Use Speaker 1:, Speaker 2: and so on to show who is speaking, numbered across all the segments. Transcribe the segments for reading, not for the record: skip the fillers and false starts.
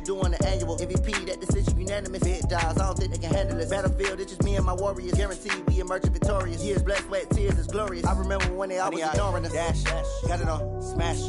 Speaker 1: do on the annual. MVP, that decision unanimous. Big dogs, I don't think they can handle it. Battlefield, it's just me and my warriors. Guaranteed we emerging victorious. Years, blood, sweat, tears is glorious. I remember when they always ignoring us. Dash, got it on, smash,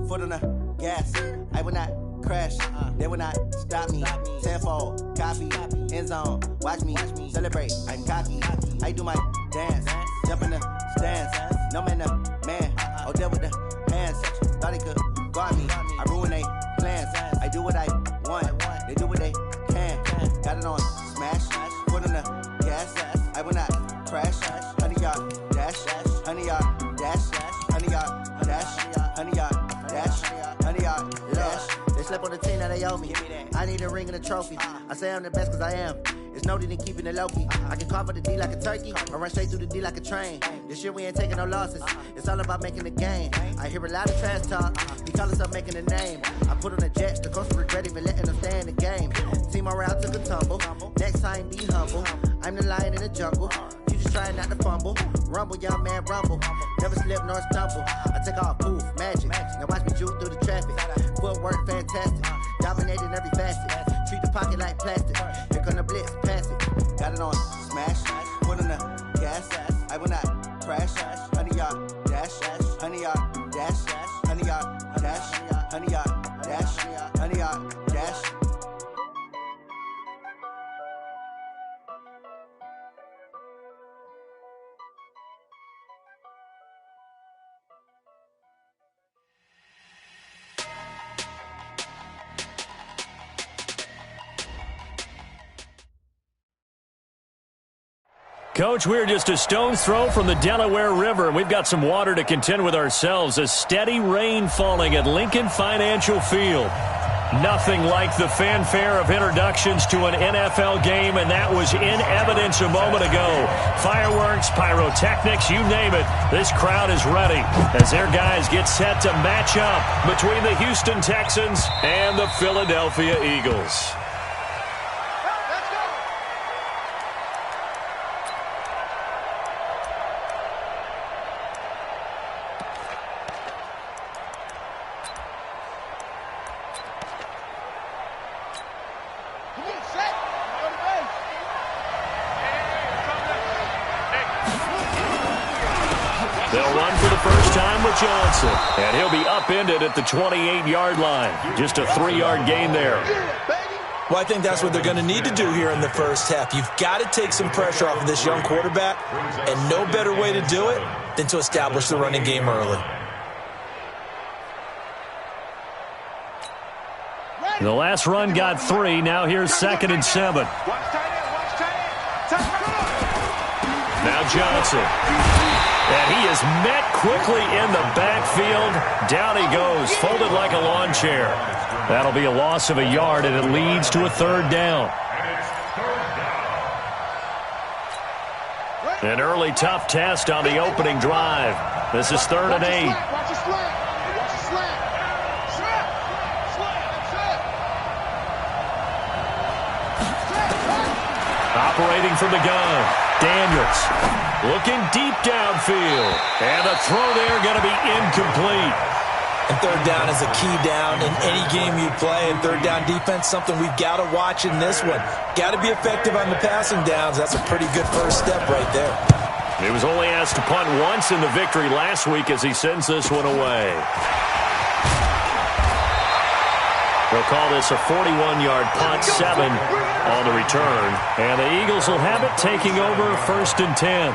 Speaker 1: foot on the gas. I will not crash, they will not stop me. Tenfold, copy, end zone, watch me celebrate. I'm cocky, I do my dance, jump in the stands. No man, the man, oh, there with the hands. Thought he could guard me, I ruin they plans. I do what I want, they do what they can. Got it on, smash, foot on the gas. I will not crash, 100-yard dash, 100-yard dash, 100-yard dash, 100-yard dash, 100-yard dash. They slept on the team, now they owe me. I need a ring and a trophy. I say I'm the best cause I am. It's no need in keeping it low-key. I can carve up the D like a turkey, or run straight through the D like a train. This year we ain't taking no losses. It's all about making the game. I hear a lot of trash talk. He call us up making a name. I put on the jets, the coach regret even letting them stay in the game. Team morale took a tumble. Next time be humble. I'm the lion in the jungle. You just trying not to fumble. Rumble, young man, rumble. Never slip nor stumble. I take off, poof, magic. Now watch me juke through the traffic. Footwork fantastic. Dominating every facet. Treat the pocket like plastic. Here come the blitz, pass it. Got it on, smash. Put on the gas. I will not crash. 100-yard dash. 100-yard dash. 100-yard dash. 100-yard dash. 100-yard dash.
Speaker 2: Coach, we're just a stone's throw from the Delaware River, and we've got some water to contend with ourselves. A steady rain falling at Lincoln Financial Field. Nothing like the fanfare of introductions to an NFL game, and that was in evidence a moment ago. Fireworks, pyrotechnics, you name it. This crowd is ready as their guys get set to match up between the Houston Texans and the Philadelphia Eagles. Johnson, and he'll be upended at the 28-yard line. Just a 3-yard gain there.
Speaker 3: Well, I think that's what they're going to need to do here in the first half. You've got to take some pressure off of this young quarterback, and no better way to do it than to establish the running game early.
Speaker 2: The last run got 3. Now here's 2nd and 7. Now Johnson. And he is met quickly in the backfield. Down he goes, folded like a lawn chair. That'll be a loss of a yard, and it leads to a 3rd down. An early tough test on the opening drive. This is 3rd and 8. Operating from the gun. Daniels looking deep downfield. And the throw there going to be incomplete.
Speaker 3: And 3rd down is a key down in any game you play. And 3rd down defense, something we've got to watch in this one. Got to be effective on the passing downs. That's a pretty good first step right there.
Speaker 2: He was only asked to punt once in the victory last week as he sends this one away. They'll call this a 41-yard punt, 7 on the return. And the Eagles will have it taking over 1st and 10.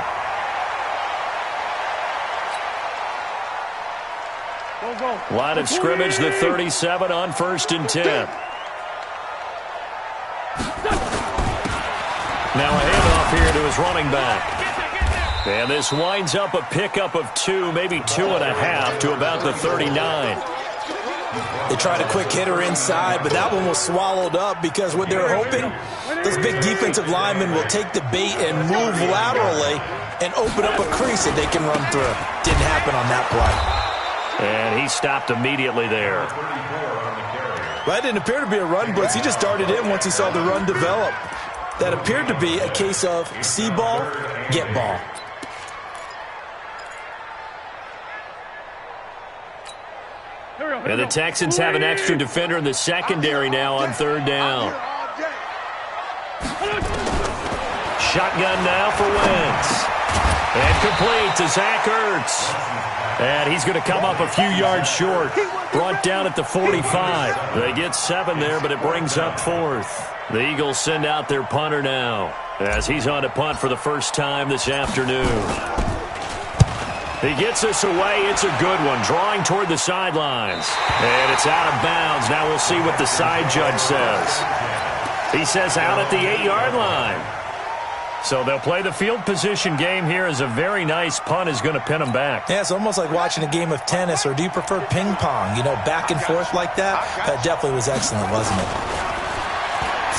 Speaker 2: Line of scrimmage, the 37 on 1st and 10. Now a handoff here to his running back. And this winds up a pickup of 2, maybe 2.5 to about the 39.
Speaker 3: They tried a quick hitter inside, but that one was swallowed up because what they're hoping, those big defensive linemen will take the bait and move laterally and open up a crease that they can run through. Didn't happen on that play.
Speaker 2: And he stopped immediately there.
Speaker 3: Well, that didn't appear to be a run blitz. He just darted in once he saw the run develop. That appeared to be a case of see ball, get ball.
Speaker 4: Here we go.
Speaker 2: And the Texans have an extra defender in the secondary now on third down. Shotgun now for Wentz. And complete to Zach Ertz. And he's going to come up a few yards short. Brought down at the 45. They get 7 there, but it brings up 4th. The Eagles send out their punter now as he's on to punt for the first time this afternoon. He gets us away. It's a good one. Drawing toward the sidelines. And it's out of bounds. Now we'll see what the side judge says. He says out at the 8-yard line. So they'll play the field position game here as a very nice punt is going to pin them back.
Speaker 3: Yeah, it's almost like watching a game of tennis, or do you prefer ping pong? You know, back and forth like that? That definitely was excellent, wasn't it?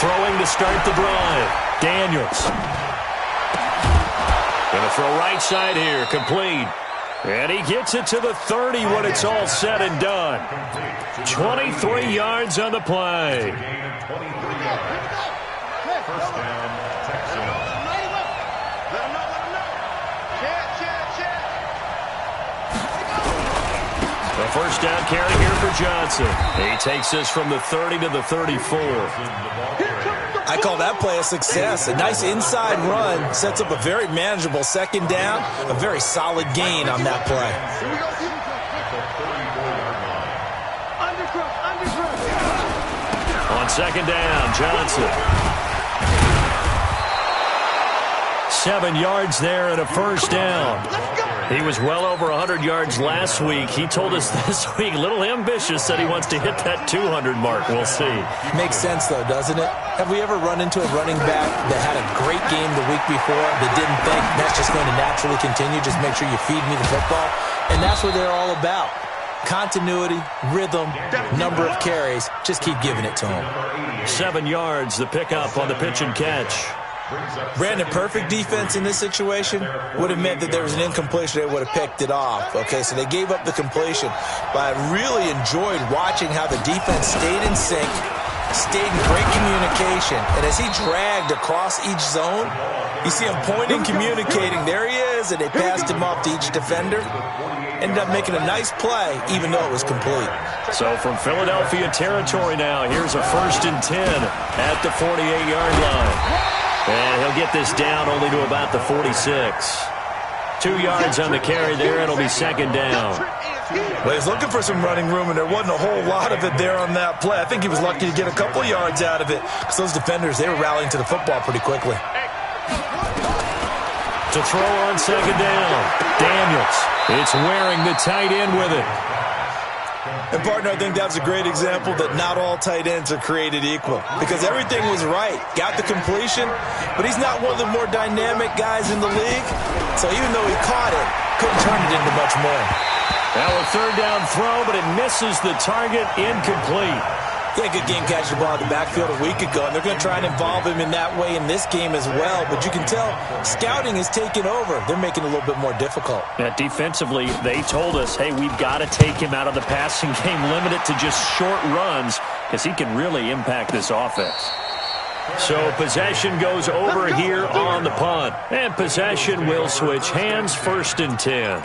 Speaker 2: Throwing to start the drive. Daniels. Going to throw right side here. Complete. And he gets it to the 30 when it's all said and done. 23 yards on the play.
Speaker 4: First down, Texans.
Speaker 2: The first down carry here for Johnson. He takes this from the 30 to the 34.
Speaker 3: I call that play a success. A nice inside run sets up a very manageable second down. A very solid gain on that play.
Speaker 2: On second down, Johnson. 7 yards there and a first down. He was well over 100 yards last week. He told us this week, a little ambitious, that he wants to hit that 200 mark. We'll see.
Speaker 3: Makes sense, though, doesn't it? Have we ever run into a running back that had a great game the week before that didn't think that's just going to naturally continue? Just make sure you feed me the football. And that's what they're all about. Continuity, rhythm, number of carries. Just keep giving it to him.
Speaker 2: 7 yards, the pickup on the pitch and catch.
Speaker 3: Brandon, perfect defense in this situation would have meant that there was an incompletion. They would have picked it off. Okay, so they gave up the completion. But I really enjoyed watching how the defense stayed in sync, stayed in great communication. And as he dragged across each zone, you see him pointing, communicating. There he is, and they passed him off to each defender. Ended up making a nice play, even though it was complete.
Speaker 2: So from Philadelphia territory now, here's a 1st and 10 at the 48-yard line. And he'll get this down only to about the 46. 2 yards on the carry there. It'll be second down.
Speaker 3: Well, he's looking for some running room, and there wasn't a whole lot of it there on that play. I think he was lucky to get a couple yards out of it because those defenders, they were rallying to the football pretty quickly.
Speaker 2: To throw on second down, Daniels. It's wearing the tight end with it.
Speaker 3: And, partner, I think that's a great example that not all tight ends are created equal because everything was right. Got the completion, but he's not one of the more dynamic guys in the league. So even though he caught it, couldn't turn it into much more.
Speaker 2: Now a third down throw, but it misses the target, incomplete.
Speaker 3: Yeah, good game catching the ball in the backfield a week ago, and they're going to try and involve him in that way in this game as well. But you can tell scouting is taking over. They're making it a little bit more difficult.
Speaker 2: Yeah, defensively, they told us, hey, we've got to take him out of the passing game, limit it to just short runs, because he can really impact this offense. So possession goes over here on the punt. And possession will switch hands, 1st and 10.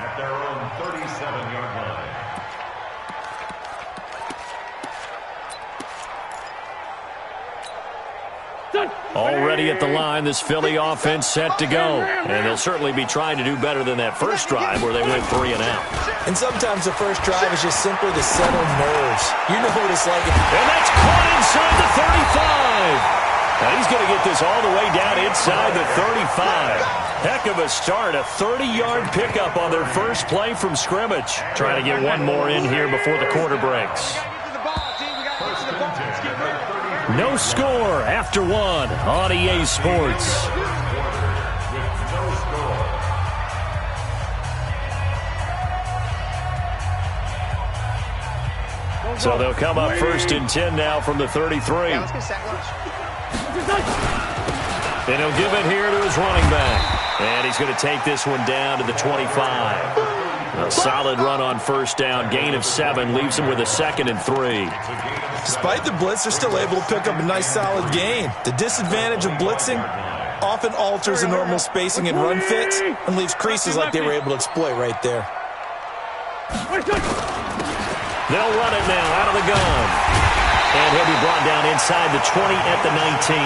Speaker 2: Already at the line, this Philly offense set to go. And they'll certainly be trying to do better than that first drive where they went 3 and out.
Speaker 3: And sometimes the first drive is just simply to settle nerves. You know what it's like.
Speaker 2: And that's caught inside the 35. Now he's going to get this all the way down inside the 35. Heck of a start. A 30-yard pickup on their first play from scrimmage. Trying to get one more in here before the quarter breaks. No score after 1 on EA Sports. So they'll come up 1st and 10 now from the 33. And he'll give it here to his running back. And he's going to take this one down to the 25. A solid run on first down. Gain of 7 leaves him with a 2nd and 3.
Speaker 3: Despite the blitz, they're still able to pick up a nice solid gain. The disadvantage of blitzing often alters the normal spacing and run fits and leaves creases like they were able to exploit right there.
Speaker 2: They'll run it now out of the gun. And he'll be brought down inside the 20 at the 19.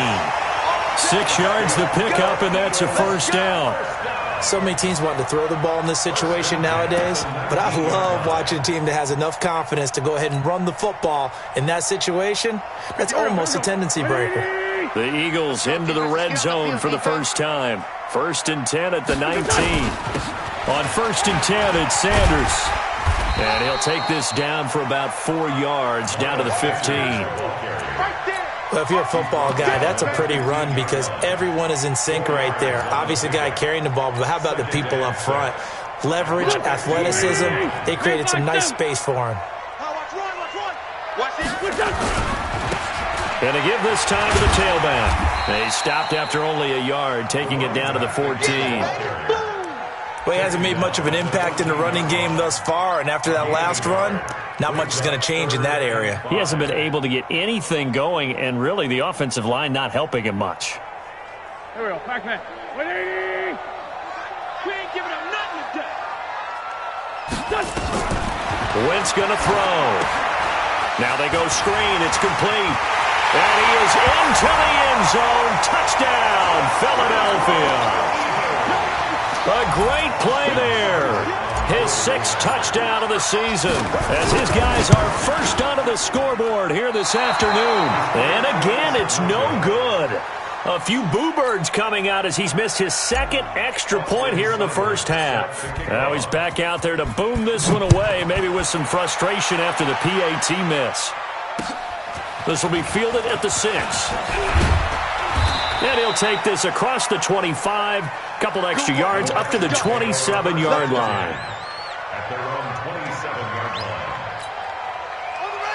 Speaker 2: 6 yards the pickup, and that's a first down.
Speaker 3: So many teams want to throw the ball in this situation nowadays, but I love watching a team that has enough confidence to go ahead and run the football in that situation. That's almost a tendency breaker.
Speaker 2: The Eagles into the red zone for the first time. 1st and 10 at the 19. On 1st and 10, it's Sanders. And he'll take this down for about 4 yards, down to the 15.
Speaker 3: Well, if you're a football guy, that's a pretty run because everyone is in sync right there. Obviously, the guy carrying the ball, but how about the people up front? Leverage, athleticism, they created some nice space for him.
Speaker 2: And to give this time to the tailback. They stopped after only a yard, taking it down to the 14.
Speaker 3: Well, he hasn't made much of an impact in the running game thus far, and after that last run, not much is going to change in that area.
Speaker 2: He hasn't been able to get anything going, and really the offensive line not helping him much.
Speaker 5: Here we go, Pac-Man. We ain't giving him nothing today.
Speaker 2: Wentz going to throw. Now they go screen. It's complete. And he is into the end zone. Touchdown, Philadelphia. A great play there. His 6th touchdown of the season as his guys are first onto the scoreboard here this afternoon. And again, it's no good. A few boo birds coming out as he's missed his 2nd extra point here in the first half. Now he's back out there to boom this one away, maybe with some frustration after the PAT miss. This will be fielded at the 6. And he'll take this across the 25, couple extra yards up to the 27-yard line.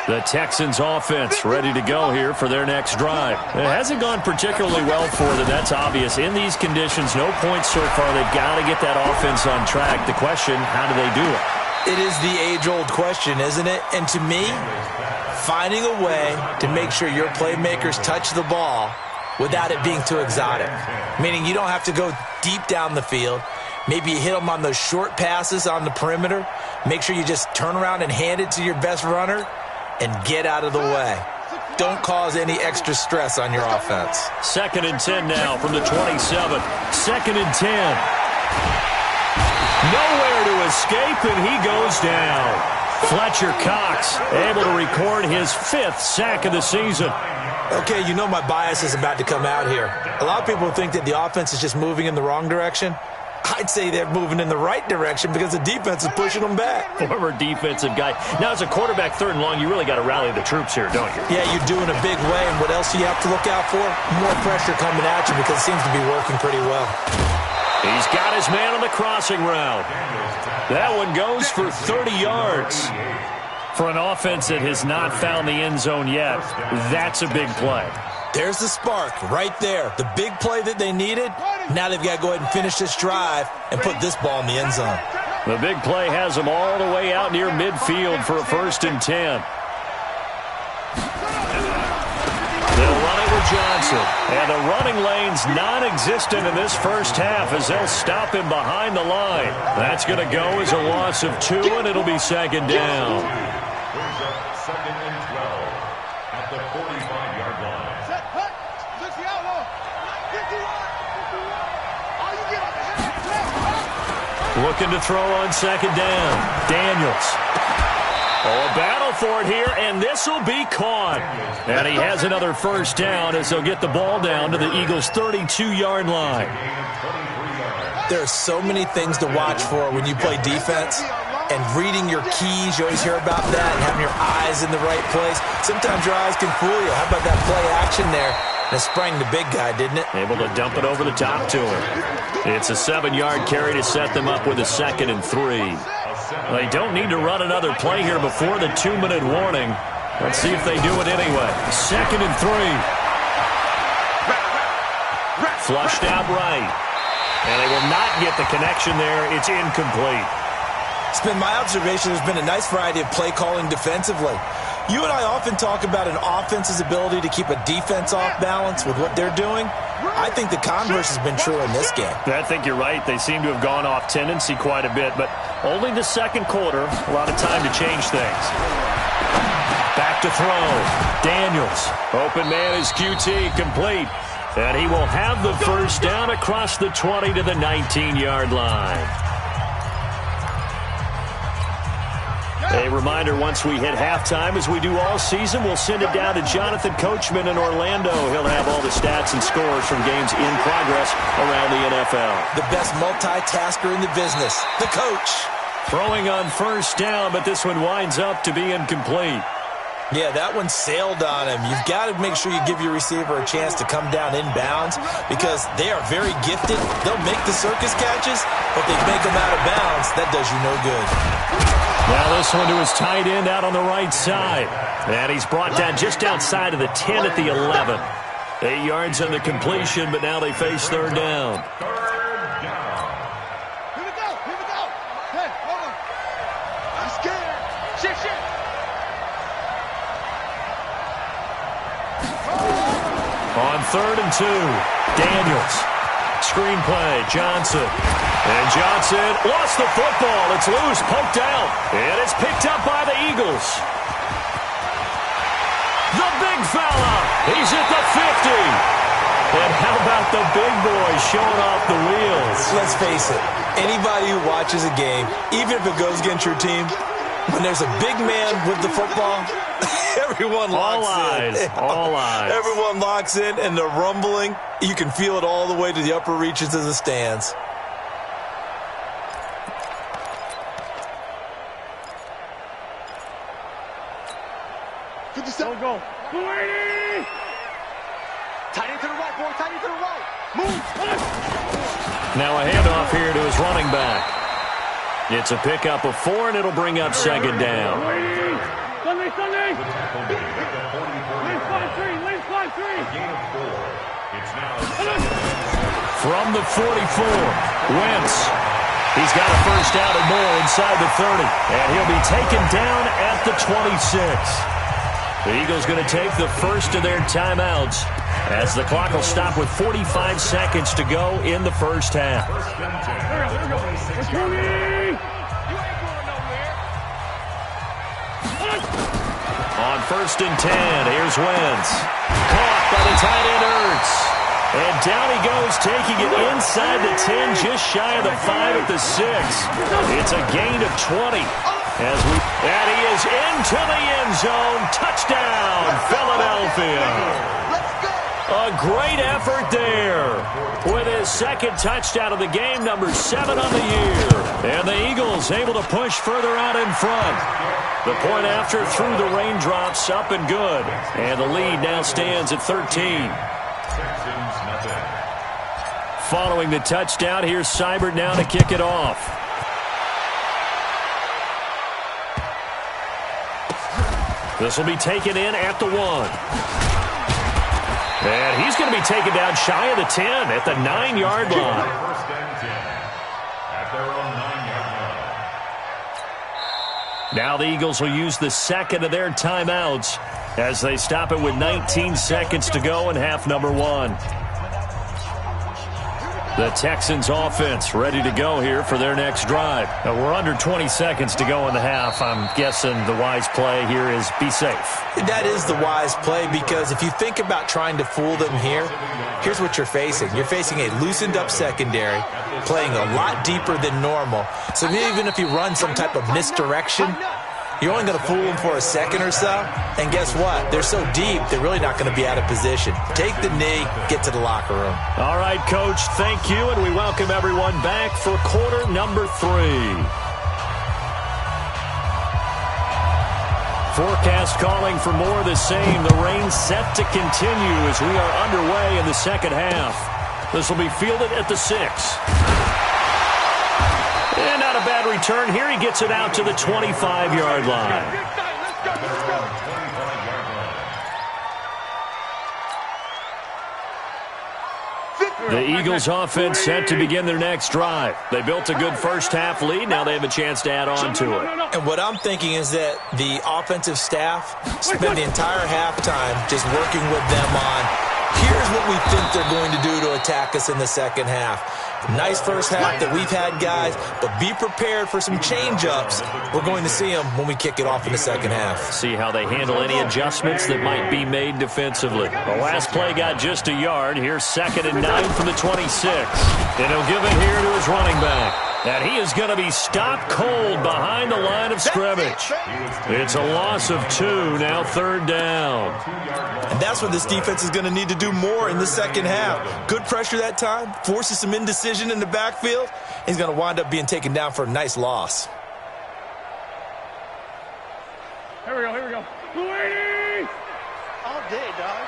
Speaker 2: The Texans offense ready to go here for their next drive. It hasn't gone particularly well for them. That's obvious. In these conditions, no points so far. They've got to get that offense on track. The question, how do they do it?
Speaker 3: It is the age-old question, isn't it? And to me, finding a way to make sure your playmakers touch the ball without it being too exotic. Meaning you don't have to go deep down the field. Maybe you hit them on those short passes on the perimeter. Make sure you just turn around and hand it to your best runner and get out of the way. Don't cause any extra stress on your offense.
Speaker 2: 2nd and 10 now from the 27. 2nd and 10. Nowhere to escape, and he goes down. Fletcher Cox able to record his 5th sack of the season.
Speaker 3: Okay, you know my bias is about to come out here. A lot of people think that the offense is just moving in the wrong direction. I'd say they're moving in the right direction because the defense is pushing them back.
Speaker 2: Former defensive guy. Now, as a quarterback 3rd and long, you really got to rally the troops here, don't you?
Speaker 3: Yeah, you're doing a big way, and what else do you have to look out for? More pressure coming at you because it seems to be working pretty well.
Speaker 2: He's got his man on the crossing route. That one goes for 30 yards. For an offense that has not found the end zone yet, that's a big play.
Speaker 3: There's the spark right there. The big play that they needed. Now they've got to go ahead and finish this drive and put this ball in the end zone.
Speaker 2: The big play has them all the way out near midfield for a 1st and 10. They'll run it with Johnson. And the running lane's non-existent in this first half as they'll stop him behind the line. That's going to go as a loss of 2, and it'll be 2nd down.
Speaker 4: 2nd and 12 at the 45-yard line.
Speaker 2: Looking to throw on 2nd down. Daniels. Oh, a battle for it here, and this will be caught. And he has another first down as they'll get the ball down to the Eagles' 32-yard line.
Speaker 3: There are so many things to watch for when you play defense. And reading your keys, you always hear about that, and having your eyes in the right place. Sometimes your eyes can fool you. How about that play action there? And it sprang the big guy, didn't it?
Speaker 2: Able to dump it over the top to him. It's a 7-yard carry to set them up with a 2nd and 3. They don't need to run another play here before the 2-minute warning. Let's see if they do it anyway. 2nd and 3. Flushed out right. And they will not get the connection there. It's incomplete.
Speaker 3: It's been my observation there's been a nice variety of play calling defensively. You and I often talk about an offense's ability to keep a defense off balance with what they're doing. I think the converse has been true in this game.
Speaker 2: I think you're right. They seem to have gone off tendency quite a bit, but only the 2nd quarter, a lot of time to change things. Back to throw. Daniels. Open man is QT, complete. And he will have the first down across the 20 to the 19-yard line. A reminder, once we hit halftime, as we do all season, we'll send it down to Jonathan Coachman in Orlando. He'll have all the stats and scores from games in progress around the NFL.
Speaker 3: The best multitasker in the business, the coach.
Speaker 2: Throwing on first down, but this one winds up to be incomplete.
Speaker 3: Yeah, that one sailed on him. You've got to make sure you give your receiver a chance to come down inbounds because they are very gifted. They'll make the circus catches, but they make them out of bounds. That does you no good.
Speaker 2: Now this one to his tight end out on the right side. And he's brought down just outside of the 10 at the 11. 8 yards on the completion, but now they face third down.
Speaker 5: Here we go. Hey, hold on. I'm scared. Shit.
Speaker 2: On 3rd and 2, Daniels. Screenplay, Johnson. And Johnson lost the football. It's loose, poked out. And it's picked up by the Eagles. The big fella. He's at the 50. And how about the big boy showing off the wheels?
Speaker 3: Let's face it, anybody who watches a game, even if it goes against your team, when there's a big man with the football, everyone locks in.
Speaker 2: All eyes.
Speaker 3: Everyone locks in, and the rumbling, you can feel it all the way to the upper reaches of the stands.
Speaker 5: Go. 280. Tight end to the right, boy. Tight end to the right. Move.
Speaker 2: Now a handoff here to his running back. It's a pickup of 4, and it'll bring up second down.
Speaker 5: Sunday.
Speaker 4: The tackle made at the 44.
Speaker 5: Lane slide 3.
Speaker 4: A gain of 4. It's now
Speaker 2: From the 44, Wentz. He's got a first down and more inside the 30, and he'll be taken down at the 26. The Eagles going to take the first of their timeouts as the clock will stop with 45 seconds to go in the first half. On 1st and 10, here's Wentz. Caught by the tight end Ertz. And down he goes, taking it inside the 10, just shy of the 5 at the 6. It's a gain of 20. And he is into the end zone. Touchdown, Philadelphia. A great effort there with his second touchdown of the game, number 7 on the year. And the Eagles able to push further out in front. The point after through the raindrops, up and good. And the lead now stands at 13. Following the touchdown, here's Seibert now to kick it off. This will be taken in at the 1. And he's going to be taken down shy of the 10 at the 9-yard line.
Speaker 4: First and 10 at their own 9-yard line.
Speaker 2: Now the Eagles will use the second of their timeouts as they stop it with 19 seconds to go in half number 1. The Texans offense ready to go here for their next drive. Now we're under 20 seconds to go in the half. I'm guessing the wise play here is be safe.
Speaker 3: That is the wise play because if you think about trying to fool them here, here's what you're facing. You're facing a loosened up secondary, playing a lot deeper than normal. So even if you run some type of misdirection, you're only going to fool them for a second or so. And guess what? They're so deep, they're really not going to be out of position. Take the knee, get to the locker room.
Speaker 2: All right, Coach, thank you, and we welcome everyone back for quarter number 3. Forecast calling for more of the same. The rain set to continue as we are underway in the second half. This will be fielded at the 6. And not a bad return. Here he gets it out to the 25-yard line. The Eagles offense set to begin their next drive. They built a good first half lead. Now they have a chance to add on to it.
Speaker 3: And what I'm thinking is that the offensive staff spend the entire halftime just working with them on here's what we think they're going to do to attack us in the second half. Nice first half that we've had, guys, but be prepared for some change-ups. We're going to see them when we kick it off in the second half.
Speaker 2: See how they handle any adjustments that might be made defensively. The last play got just a yard. Here's 2nd and 9 from the 26. And he'll give it here to his running back. And he is going to be stopped cold behind the line of scrimmage. It's a loss of 2, now 3rd down.
Speaker 3: And that's what this defense is going to need to do more in the second half. Good pressure that time, forces some indecision in the backfield. He's going to wind up being taken down for a nice loss.
Speaker 5: Here we go. 280! All day, dog.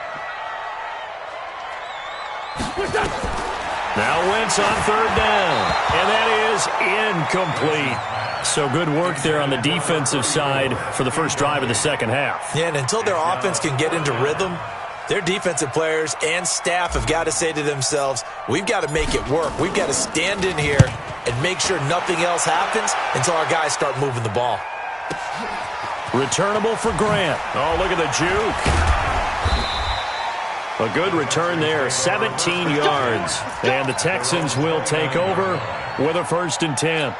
Speaker 5: What's up?
Speaker 2: Now Wentz on 3rd down, and that is incomplete. So good work there on the defensive side for the first drive of the second half.
Speaker 3: Yeah, and until their offense can get into rhythm, their defensive players and staff have got to say to themselves, we've got to make it work. We've got to stand in here and make sure nothing else happens until our guys start moving the ball.
Speaker 2: Returnable for Grant. Oh, look at the juke. A good return there, 17 yards. And the Texans will take over with a 1st and 10.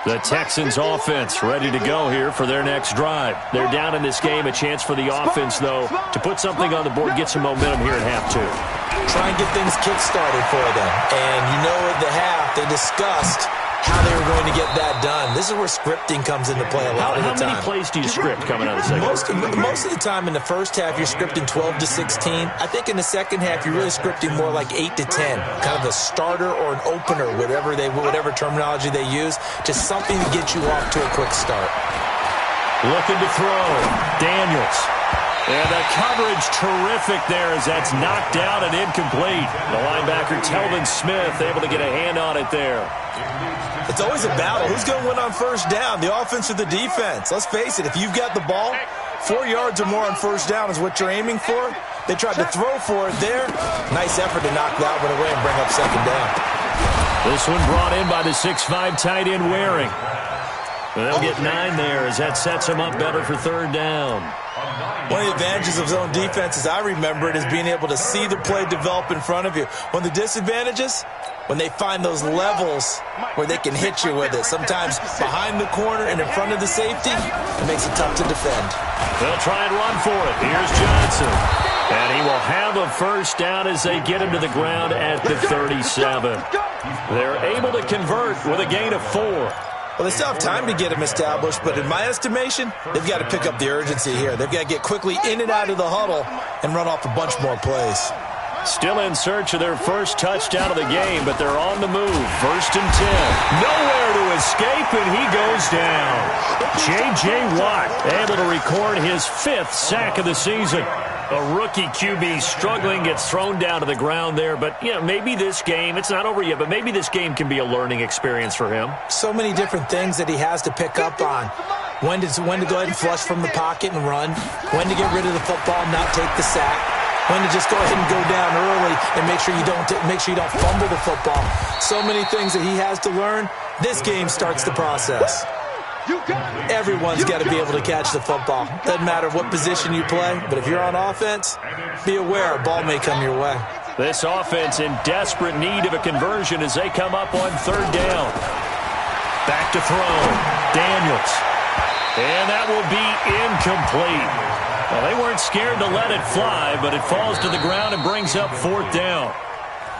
Speaker 2: The Texans offense ready to go here for their next drive. They're down in this game. A chance for the offense, though, to put something on the board, get some momentum here at half 2.
Speaker 3: Try and get things kick-started for them. And you know at the half, they discussed how they were going to get that done. This is where scripting comes into play a lot of the time.
Speaker 2: How many plays do you script coming out of the second half?
Speaker 3: Most of the time in the first half, you're scripting 12 to 16. I think in the second half, you're really scripting more like 8 to 10. Kind of a starter or an opener, whatever terminology they use. Just something to get you off to a quick start.
Speaker 2: Looking to throw. Daniels. And the coverage terrific there as that's knocked out and incomplete. The linebacker, Telvin Smith, able to get a hand on it there.
Speaker 3: It's always a battle. Who's going to win on first down, the offense or the defense? Let's face it, if you've got the ball, 4 yards or more on first down is what you're aiming for. They tried to throw for it there. Nice effort to knock that one away and bring up 2nd down.
Speaker 2: This one brought in by the 6'5" tight end Waring. They'll get 9 there as that sets them up better for 3rd down.
Speaker 3: One of the advantages of zone defense, as I remember it, is being able to see the play develop in front of you. One of the disadvantages, when they find those levels where they can hit you with it, sometimes behind the corner and in front of the safety, it makes it tough to defend.
Speaker 2: They'll try and run for it. Here's Johnson. And he will have a 1st down as they get him to the ground at the 37. They're able to convert with a gain of 4.
Speaker 3: Well, they still have time to get him established, but in my estimation, they've got to pick up the urgency here. They've got to get quickly in and out of the huddle and run off a bunch more plays.
Speaker 2: Still in search of their first touchdown of the game, but they're on the move. 1st and 10. Nowhere to escape, and he goes down. J.J. Watt able to record his 5th sack of the season. A rookie QB struggling, gets thrown down to the ground there. But, maybe this game, it's not over yet, but maybe this game can be a learning experience for him.
Speaker 3: So many different things that he has to pick up on. When to go ahead and flush from the pocket and run. When to get rid of the football and not take the sack. When to just go ahead and go down early and make sure you don't fumble the football. So many things that he has to learn. This game starts the process. Everyone's got to be able to catch the football. Doesn't matter what position you play, but if you're on offense, be aware a ball may come your way.
Speaker 2: This offense in desperate need of a conversion as they come up on 3rd down. Back to throw. Daniels. And that will be incomplete. Well, they weren't scared to let it fly, but it falls to the ground and brings up 4th down.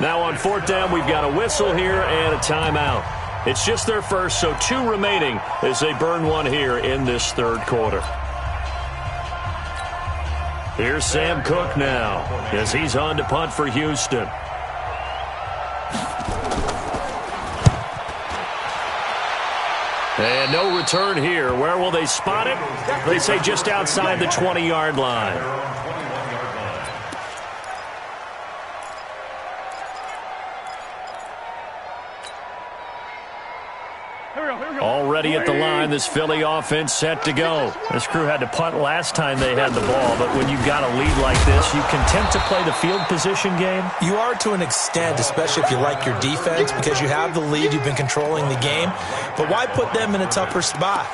Speaker 2: Now on 4th down, we've got a whistle here and a timeout. It's just their first, so 2 remaining as they burn one here in this 3rd quarter. Here's Sam Cook now as he's on to punt for Houston. And no return here. Where will they spot it? They say just outside the 20-yard line. Already at the line, this Philly offense set to go. This crew had to punt last time they had the ball, but when you've got a lead like this, you content to play the field position game?
Speaker 3: You are to an extent, especially if you like your defense, because you have the lead, you've been controlling the game. But why put them in a tougher spot?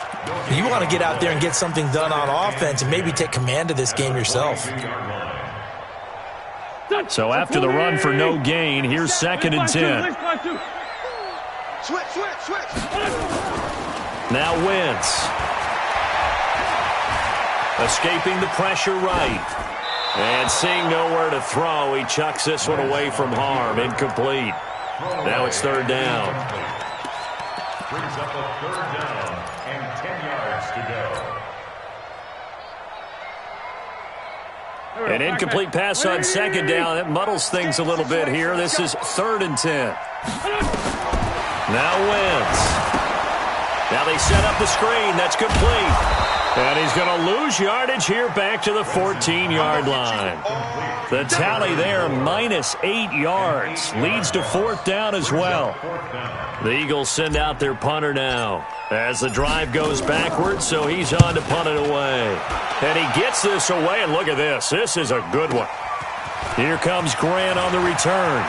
Speaker 3: You want to get out there and get something done on offense and maybe take command of this game yourself.
Speaker 2: So after the run for no gain, here's 2nd and 10.
Speaker 5: Switch.
Speaker 2: Now Wentz. Escaping the pressure right. And seeing nowhere to throw, he chucks this one away from harm. Incomplete. Now it's 3rd down.
Speaker 4: Brings up a 3rd down and 10 yards to go.
Speaker 2: An incomplete pass on 2nd down. That muddles things a little bit here. This is 3rd and 10. Now Wentz. Now they set up the screen. That's complete. And he's going to lose yardage here back to the 14-yard line. The tally there, -8 yards. Leads to 4th down as well. The Eagles send out their punter now as the drive goes backwards, so he's on to punt it away. And he gets this away, and look at this. This is a good one. Here comes Grant on the return.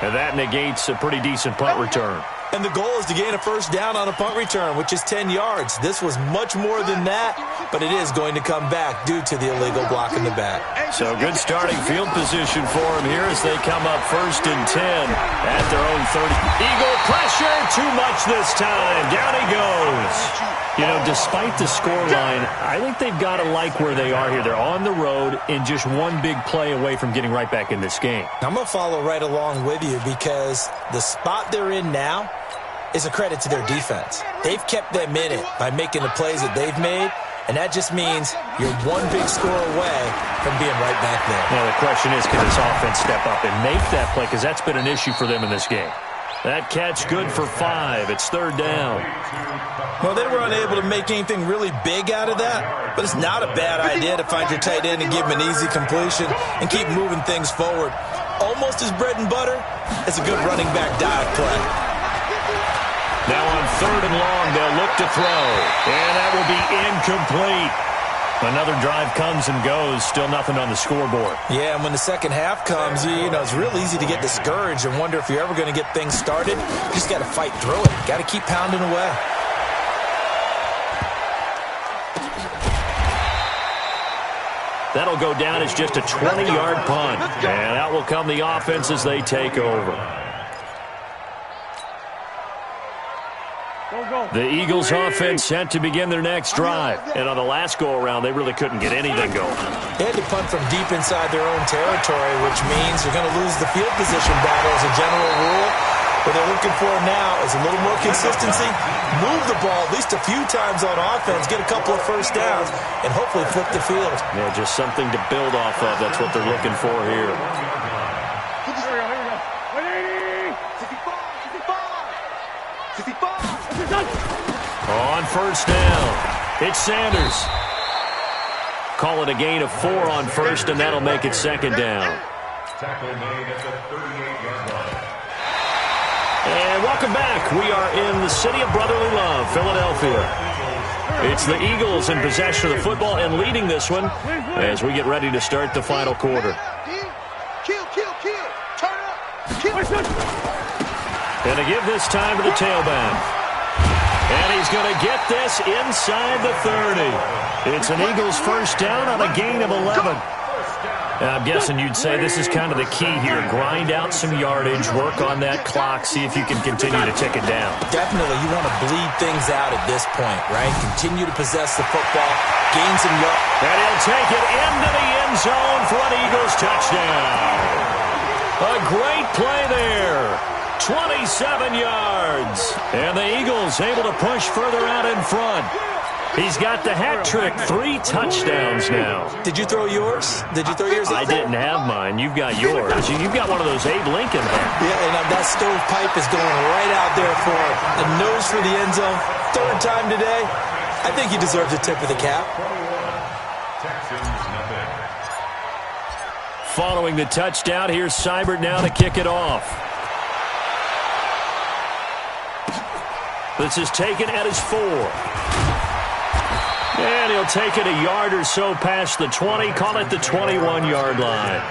Speaker 2: And that negates a pretty decent punt return.
Speaker 3: And the goal is to gain a 1st down on a punt return, which is 10 yards. This was much more than that, but it is going to come back due to the illegal block in the back.
Speaker 2: So good starting field position for him here as they come up 1st and 10 at their own 30. Eagle pressure, too much this time. Down he goes. You know, despite the scoreline, I think they've got to like where they are here. They're on the road and just one big play away from getting right back in this game.
Speaker 3: I'm going to follow right along with you because the spot they're in now is a credit to their defense. They've kept them in it by making the plays that they've made, and that just means you're one big score away from being right back there.
Speaker 2: Now the question is, can this offense step up and make that play? Because that's been an issue for them in this game. That catch good for 5. It's 3rd down.
Speaker 3: Well, they were unable to make anything really big out of that, but it's not a bad idea to find your tight end and give him an easy completion and keep moving things forward. Almost as bread and butter as a good running back dive play.
Speaker 2: Now on 3rd and long, they'll look to throw, and that will be incomplete. Another drive comes and goes, still nothing on the scoreboard.
Speaker 3: Yeah, and when the second half comes, you know, it's real easy to get discouraged and wonder if you're ever going to get things started. You just got to fight through it. Got to keep pounding away.
Speaker 2: That'll go down as just a 20-yard punt, and out will come the offense as they take over. The Eagles offense set to begin their next drive. And on the last go-around, they really couldn't get anything going.
Speaker 3: They had to punt from deep inside their own territory, which means you're going to lose the field position battle as a general rule. What they're looking for now is a little more consistency, move the ball at least a few times on offense, get a couple of 1st downs, and hopefully flip the field.
Speaker 2: Yeah, just something to build off of. That's what they're looking for here. On 1st down, it's Sanders. Call it a gain of 4 on 1st, and that'll make it 2nd down.
Speaker 4: Tackle made at the 38-yard line.
Speaker 2: And welcome back. We are in the city of brotherly love, Philadelphia. It's the Eagles in possession of the football and leading this one as we get ready to start the final quarter.
Speaker 5: Kill. Turn up. Kill.
Speaker 2: And to give this time to the tailback. And he's going to get this inside the 30. It's an Eagles 1st down on a gain of 11. I'm guessing you'd say this is kind of the key here. Grind out some yardage, work on that clock, see if you can continue to tick it down.
Speaker 3: Definitely, you want to bleed things out at this point, right? Continue to possess the football, gain some yards.
Speaker 2: And he'll take it into the end zone for an Eagles touchdown. A great play there. 27 yards. And the Eagles able to push further out in front. He's got the hat trick, 3 touchdowns now.
Speaker 3: Did you throw yours? Did you throw yours?
Speaker 2: I didn't have mine. You've got yours. You've got one of those Abe Lincoln hats.
Speaker 3: Yeah, and that stovepipe is going right out there for a nose for the end zone. 3rd time today. I think he deserves a tip of the cap.
Speaker 4: Texans nothing.
Speaker 2: Following the touchdown, here's Seibert now to kick it off. This is taken at his 4. And he'll take it a yard or so past the 20. Call it the 21-yard line.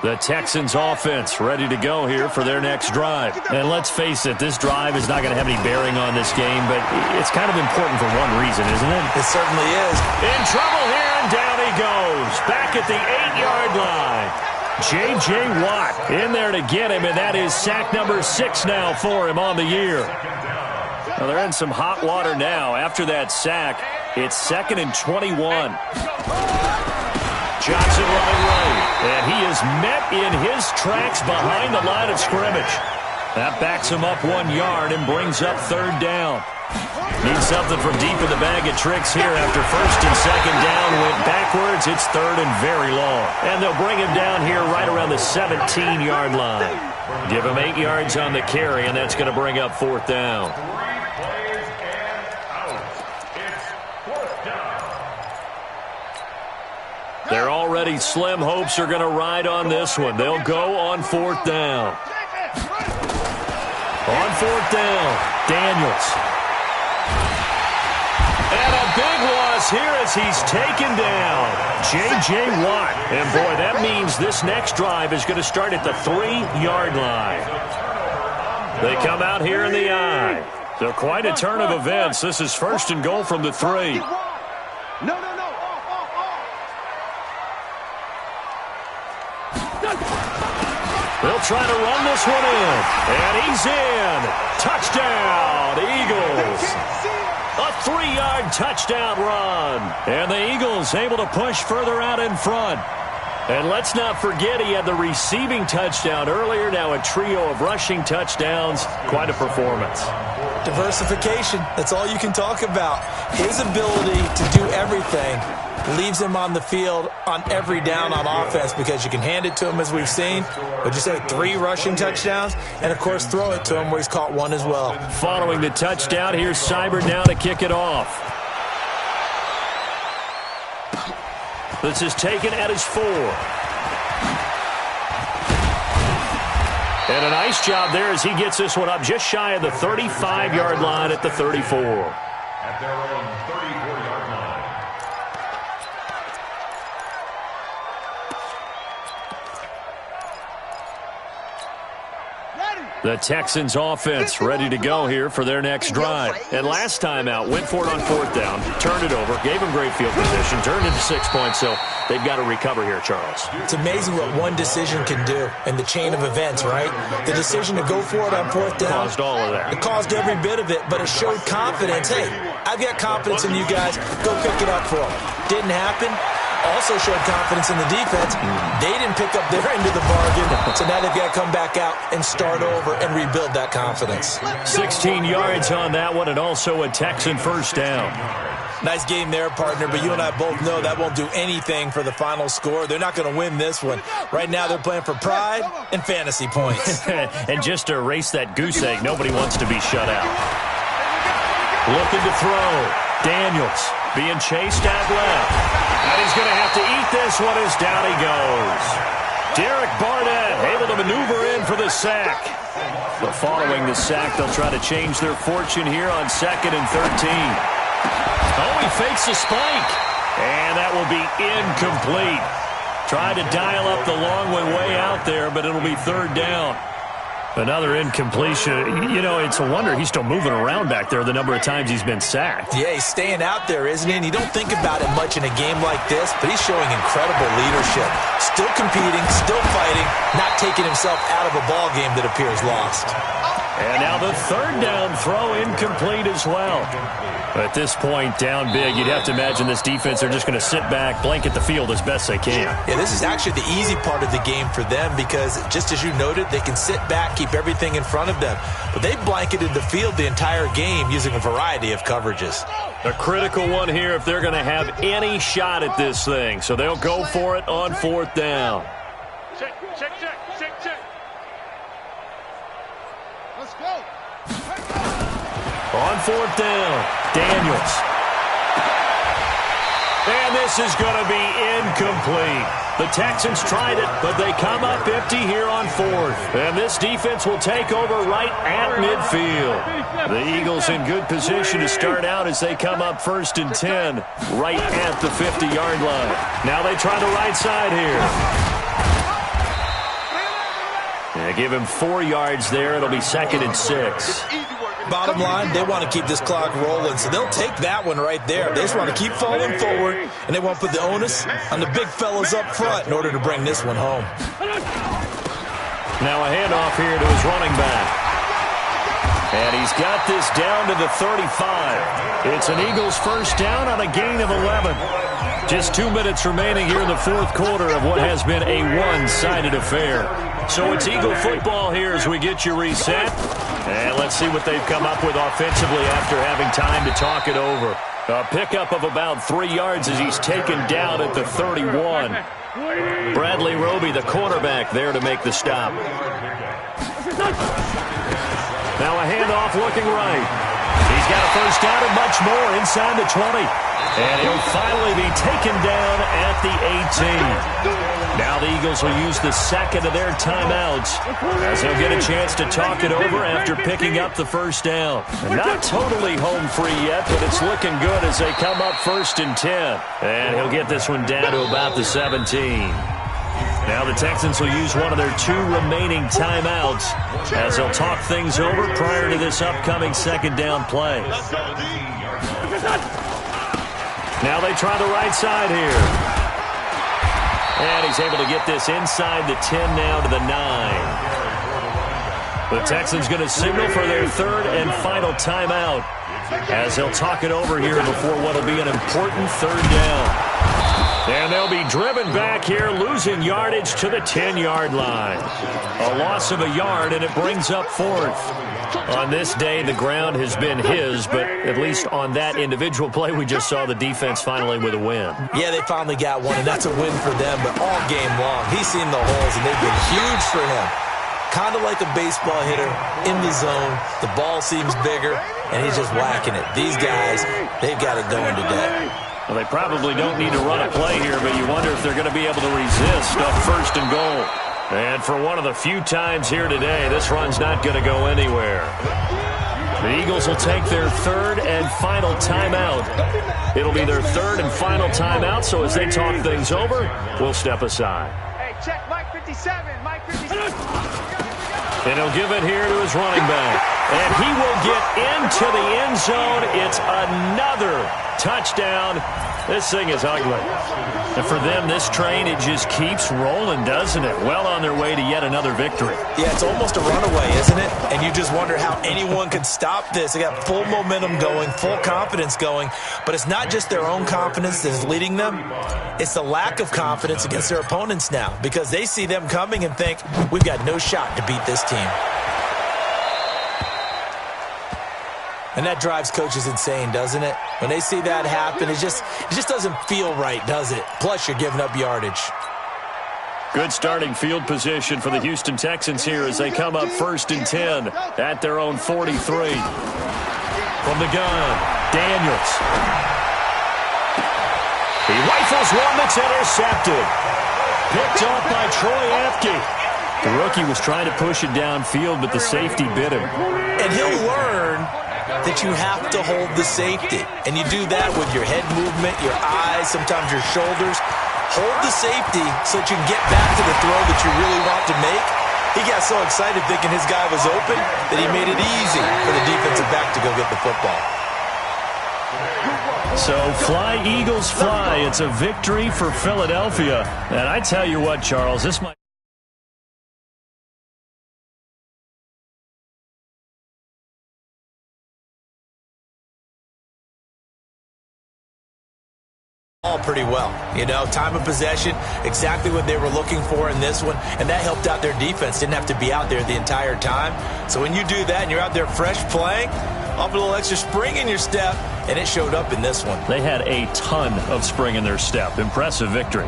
Speaker 2: The Texans offense ready to go here for their next drive. And let's face it, this drive is not going to have any bearing on this game, but it's kind of important for one reason, isn't it?
Speaker 3: It certainly is.
Speaker 2: In trouble here, and down he goes. Back at the 8-yard line. J.J. Watt in there to get him, and that is sack number 6 now for him on the year. Well, they're in some hot water now. After that sack, it's 2nd and 21. Johnson running right, and he is met in his tracks behind the line of scrimmage. That backs him up 1 yard and brings up 3rd down. Needs something from deep in the bag of tricks here after 1st and 2nd down went backwards. It's 3rd and very long. And they'll bring him down here right around the 17-yard line. Give him 8 yards on the carry, and that's going to bring up 4th down. They're already slim hopes are going to ride on this one. They'll go on 4th down. On 4th down, Daniels. And a big loss here as he's taken down. J.J. Watt. And, boy, that means this next drive is going to start at the 3-yard line. They come out here in the I. So quite a turn of events. This is 1st and goal from the 3.
Speaker 5: No.
Speaker 2: They'll try to run this one in. And he's in. Touchdown, Eagles. A 3-yard touchdown run. And the Eagles able to push further out in front. And let's not forget he had the receiving touchdown earlier. Now a trio of rushing touchdowns. Quite a performance.
Speaker 3: Diversification. That's all you can talk about. His ability to do everything leaves him on the field on every down on offense because you can hand it to him as we've seen. Would you say 3 rushing touchdowns? And, of course, throw it to him where he's caught 1 as well.
Speaker 2: Following the touchdown, here's Seibert now to kick it off. This is taken at his 4. And a nice job there as he gets this one up just shy of the 35-yard line at the 34.
Speaker 4: At their own 34-yard line.
Speaker 2: The Texans offense ready to go here for their next drive. And last time out, went for it on 4th down, turned it over, gave him great field position, turned into 6 points, so they've got to recover here, Charles.
Speaker 3: It's amazing what one decision can do in the chain of events, right? The decision to go for it on 4th down.
Speaker 2: Caused all of that.
Speaker 3: It caused every bit of it, but it showed confidence. Hey, I've got confidence in you guys. Go pick it up for them. Didn't happen. Also showed confidence in the defense. They didn't pick up their end of the bargain, so now they've got to come back out and start over and rebuild that confidence.
Speaker 2: 16 yards on that one, and also a Texan 1st down.
Speaker 3: Nice game there, partner, but you and I both know that won't do anything for the final score. They're not going to win this one. Right now they're playing for pride and fantasy points.
Speaker 2: And just to erase that goose egg, nobody wants to be shut out. Looking to throw. Daniels being chased out left. And he's going to have to eat this one as down he goes. Derek Barnett able to maneuver in for the sack. But following the sack, they'll try to change their fortune here on 2nd and 13. Oh, he fakes a spike. And that will be incomplete. Tried to dial up the long one way out there, but it'll be 3rd down. Another incompletion. You know, it's a wonder he's still moving around back there the number of times he's been sacked.
Speaker 3: Yeah, he's staying out there, isn't he? And you don't think about it much in a game like this, but he's showing incredible leadership. Still competing, still fighting, not taking himself out of a ball game that appears lost.
Speaker 2: And now the 3rd down throw incomplete as well. At this point, down big, you'd have to imagine this defense are just going to sit back, blanket the field as best they can.
Speaker 3: Yeah, this is actually the easy part of the game for them because, just as you noted, they can sit back, keep everything in front of them. But they've blanketed the field the entire game using a variety of coverages.
Speaker 2: A critical one here if they're going to have any shot at this thing. So they'll go for it on 4th down.
Speaker 5: Check. Let's go.
Speaker 2: On 4th down, Daniels. And this is going to be incomplete. The Texans tried it, but they come up empty here on 4th. And this defense will take over right at midfield. The Eagles in good position to start out as they come up 1st and 10, right at the 50-yard line. Now they try the right side here. They give him 4 yards there. It'll be 2nd and 6.
Speaker 3: Bottom line, they want to keep this clock rolling, so they'll take that one right there. They just want to keep falling forward, and they want to put the onus on the big fellas up front in order to bring this one home.
Speaker 2: Now a handoff here to his running back. And he's got this down to the 35. It's an Eagles first down on a gain of 11. Just 2 minutes remaining here in the fourth quarter of what has been a one-sided affair. So it's Eagle football here as we get you reset. And let's see what they've come up with offensively after having time to talk it over. A pickup of about 3 yards as he's taken down at the 31. Bradley Roby, the cornerback, there to make the stop. Now a handoff looking right. He's got a first down and much more inside the 20. And he'll finally be taken down at the 18. Now the Eagles will use the second of their timeouts as they'll get a chance to talk it over after picking up the first down. Not totally home free yet, but it's looking good as they come up 1st and 10. And he'll get this one down to about the 17. Now the Texans will use one of their 2 remaining timeouts as they'll talk things over prior to this upcoming second down play. Now they try the right side here. And he's able to get this inside the 10 now to the 9. The Texans going to signal for their 3rd and final timeout as they'll talk it over here before what will be an important 3rd down. And they'll be driven back here, losing yardage to the 10-yard line. A loss of a yard, and it brings up 4th. On this day, the ground has been his, but at least on that individual play, we just saw the defense finally with a win.
Speaker 3: Yeah, they finally got one, and that's a win for them, but all game long, he's seen the holes, and they've been huge for him. Kind of like a baseball hitter in the zone. The ball seems bigger, and he's just whacking it. These guys, they've got it going today.
Speaker 2: Well, they probably don't need to run a play here, but you wonder if they're going to be able to resist a 1st and goal. And for one of the few times here today, this run's not going to go anywhere. The Eagles will take their 3rd and final timeout. It'll be their 3rd and final timeout, so as they talk things over, we'll step aside.
Speaker 5: Hey, check Mike 57, Mike 57.
Speaker 2: And he'll give it here to his running back. And he will get into the end zone. It's another touchdown. This thing is ugly. And for them, this train, it just keeps rolling, doesn't it? Well on their way to yet another victory.
Speaker 3: Yeah, it's almost a runaway, isn't it? And you just wonder how anyone could stop this. They got full momentum going, full confidence going. But it's not just their own confidence that is leading them. It's the lack of confidence against their opponents now because they see them coming and think, we've got no shot to beat this team. And that drives coaches insane, doesn't it? When they see that happen, it just doesn't feel right, does it? Plus, you're giving up yardage.
Speaker 2: Good starting field position for the Houston Texans here as they come up 1st and 10 at their own 43. From the gun, Daniels. He rifles one that's intercepted. Picked off by Troy Apke. The rookie was trying to push it downfield, but the safety bit him.
Speaker 3: And he'll learn that you have to hold the safety. And you do that with your head movement, your eyes, sometimes your shoulders. Hold the safety so that you can get back to the throw that you really want to make. He got so excited thinking his guy was open that he made it easy for the defensive back to go get the football.
Speaker 2: So fly, Eagles, fly. It's a victory for Philadelphia. And I tell you what, Charles, this might...
Speaker 3: pretty well. You know, time of possession, exactly what they were looking for in this one, and that helped out their defense. Didn't have to be out there the entire time. So when you do that and you're out there fresh playing, off a little extra spring in your step, and it showed up in this one.
Speaker 2: They had a ton of spring in their step. Impressive victory.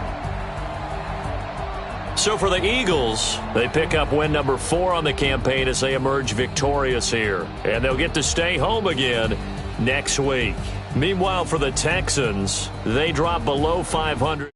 Speaker 2: So for the Eagles, they pick up win number 4 on the campaign as they emerge victorious here. And they'll get to stay home again next week. Meanwhile, for the Texans, they drop below 500.